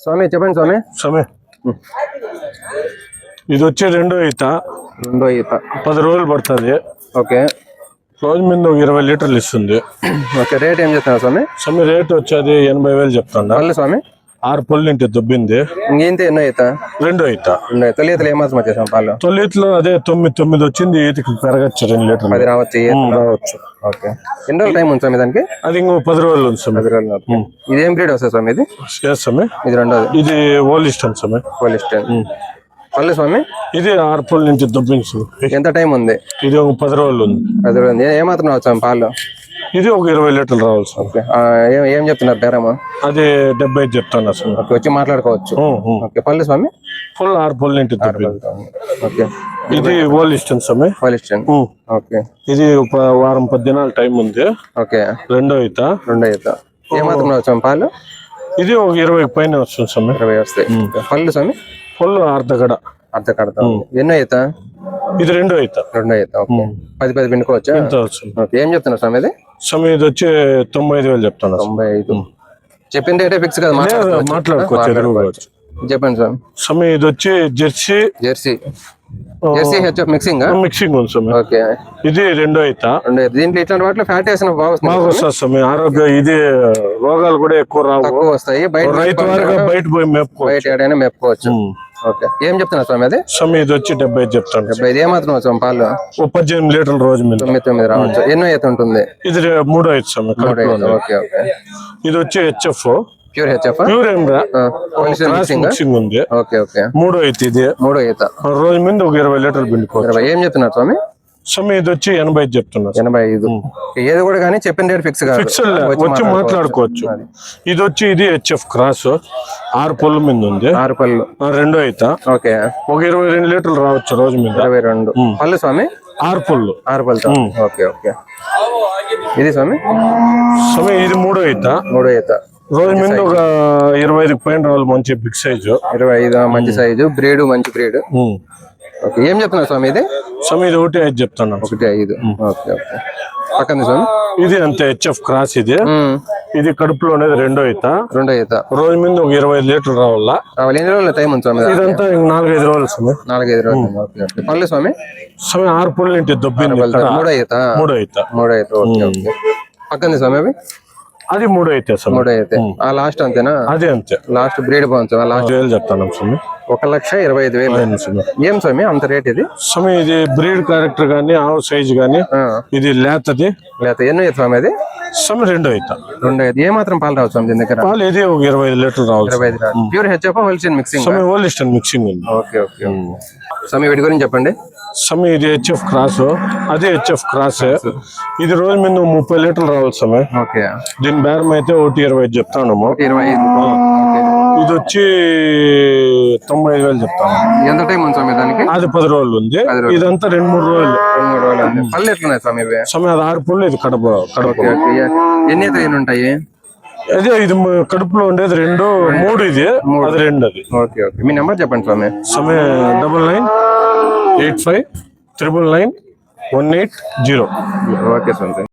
స్వామి చెప్పండి స్వామి. స్వామి ఇది వచ్చి రెండో ఈత 10 రోజులు పడుతుంది. ఓకే. రోజు మీద 20 లీటర్లు ఇస్తుంది. ఓకే. రేట్ ఏం చెప్తున్నా స్వామి? స్వామి రేట్ వచ్చేది 80,000 చెప్తాను. స్వామి 6 పళ్ళు ఇంటి దుబ్బింది. ఇంకేంత ఎన్నో ఈత? రెండో ఈత. తొలి ఈతలు ఏమాత్రం వచ్చేసాం పాలు? తొలి ఈతలో అదే 9 వచ్చింది. ఈతకి పెరగచ్చు 2 లీటర్లు 10 రావచ్చు. ఓకే. ఎన్ని రోజులు టైం ఉంది స్వామి దానికి? అది ఇంకో 10 రోజులు ఉంది స్వామి. 10 రోజులు. ఇదేం బ్రీడ్ వస్తుంది స్వామి? ఇది స్వామి ఇది రెండోది. ఇది ఓలిస్టన్ స్వామి. ఓలిస్టన్ పళ్ళు స్వామి. ఇది 6 పళ్ళు నుంచి దుబ్బింది. ఎంత టైం ఉంది? ఇది ఒక 10 రోజులు ఉంది. 10 రోజులు. ఏమాత్రం రావచ్చు పాలు? ఇది ఒక 20 లీటర్లు రావాలి సార్. ఓకే. ఏం చెప్తున్నారు బేరమా? అది 75 చెప్తాను అసలు. ఓకే. వచ్చి మాట్లాడుకోవచ్చు. ఓకే. పళ్ళు స్వామి? ఫుల్ 6 పళ్ళు ఇంటి. ఓకే. ఇది ఓలిస్టన్ స్వామి. ఓలిస్టన్. ఓకే. ఇది ఒక వారం 10 దినాల టైం ఉంది. ఓకే. రెండో ఈత. ఏమాత్రం రావచ్చు పాలు? ఇది ఒక 20 పైన వస్తుంది స్వామి. 20 వస్తాయి. పళ్ళు స్వామి? ఫుల్ అర్ధగడ. ఎన్నో ఈత? ఇది రెండో ఈత. ఓకే. 10 పిండుకోవచ్చా? ఓకే. ఏం చెప్తున్నా స్వామి? ఇది స్వామి ఇది వచ్చి 95,000 చెప్తాను. 95 చెప్పిన రేటే ఫిక్స్ కదా? మాట్లాడుకోవచ్చు. చెప్పండి స్వామి. స్వామి ఇది వచ్చి జెర్సీ హెచ్ఎఫ్ మిక్సింగ్ ఉంది స్వామి. ఓకే. ఇది రెండో ఈత. దీంట్లో ఇట్లాంటి వాటిలో ఫ్యాట్ వేసిన బాగా వస్తుంది స్వామి. ఆరోగ్యం ఇది రోగాలు కూడా ఎక్కువ రావు, వస్తాయి. రైతు వారిగా బయట పోయి మేపుకోవచ్చు. ఓకే. ఏం చెప్తున్నా స్వామి? అది స్వామి ఇది వచ్చి 75 చెప్తాను. 75 ఏమాత్రం వచ్చాం పాలు? 18 లీటర్ల రోజు మీద. 9 రావచ్చు. ఎన్నో ఈత ఉంటుంది? ఇది మూడో ఈత స్వామి. ఓకే. ఇది వచ్చి HF pure HF. Pure mixing ఉంది. ఓకే. మూడో ఈత. ఇది మూడో ఈత. రోజు మీద ఒక 20 లీటర్లు పిండుకోవచ్చు. ఏం చెప్తున్నారు స్వామి? స్వామి ఇది వచ్చి 85 చెప్తున్నారు. 85 ఏది కూడా కానీ చెప్పిన రేట్ ఫిక్స్ వచ్చి మాట్లాడుకోవచ్చు. ఇది వచ్చి ఇది హెచ్ఎఫ్ క్రాస్ 6 పళ్ళు మీద ఉంది. 6 పళ్ళు. రెండో ఈత. ఓకే. ఒక 22 లీటర్లు రావచ్చు రోజు మీద. 22 పళ్ళు స్వామి. 6 పళ్ళు. ఓకే. ఇది స్వామి ఇది మూడో ఈత. రోజు మీద ఒక 25 పైన రావాలి. మంచి బిగ్ సైజు. 25 మంచి సైజు. మంచి బ్రీడ్. ఓకే. ఏం చెప్తున్నా స్వామి? ఇది స్వామి ఇది 1.5 చెప్తాను. 1.5. ఓకే. పక్కన స్వామి ఇది అంతే హెచ్ఎఫ్ క్రాస్. ఇది కడుపులో ఉండేది రెండో ఈత. రోజు మీద ఒక 25 లీటర్లు రావాలా. ఎన్ని రోజులు టైం ఉంది స్వామి? ఇదంతా 4-5 రోజులు స్వామి. 4-5 రోజులు. పళ్ళు స్వామి? స్వామి 6 పళ్ళు ఇంటి దొబ్బింది. మూడో ఈత. పక్కన స్వామి అవి? అది మూడో అయితే స్వామి. లాస్ట్ అంతేనా? అదే అంతే. లాస్ట్ బ్రీడ్ బాగుంది. లాస్ట్ చెప్తాను స్వామి. 1,25,000. ఏం స్వామి అంత రేట్? ఇది స్వామి ఇది బ్రీడ్ క్యారెక్టర్ గానీ ఆవు సైజ్ గానీ ఇది లేతది. ఎన్నో ఈత స్వామి? అది స్వామి రెండో ఈత. ఏ మాత్రం పాలు రావు స్వామి దీని దగ్గర? పాలు ఇది ఒక 25 లీటర్లు రావాలి. Pure HF wholesale mixing? స్వామి ఓలిస్టన్ మిక్సింగ్ ఉంది. ఓకే. స్వామి వీటి గురించి చెప్పండి. స్వామి ఇది హెచ్ఎఫ్ క్రాస్. అదే హెచ్ఎఫ్ క్రాస్. ఇది రోజు మీద 30 లీటర్లు రావాలి స్వామి. ఓకే. దీని బేరం అయితే 1.25 చెప్తాను. 25. ఇది వచ్చి 95,000 చెప్తాను. ఎంత టైం ఉంది స్వామి దానికి? అది 10 రోజులు ఉంది. ఇదంతా 2-3 రోజులు. పళ్ళు ఎట్లున్నాయి స్వామి? స్వామి అది 6 పళ్ళు. ఇది కడప. ఎన్ని ఈతలు ఎన్ని ఉంటాయి? అదే ఇది కడుపులో ఉండేది 2, 3 ఇది. అది 2 అది. ఓకే. మీ నెంబర్ చెప్పండి స్వామి. స్వామి 9985999180. ఓకే స్వామి.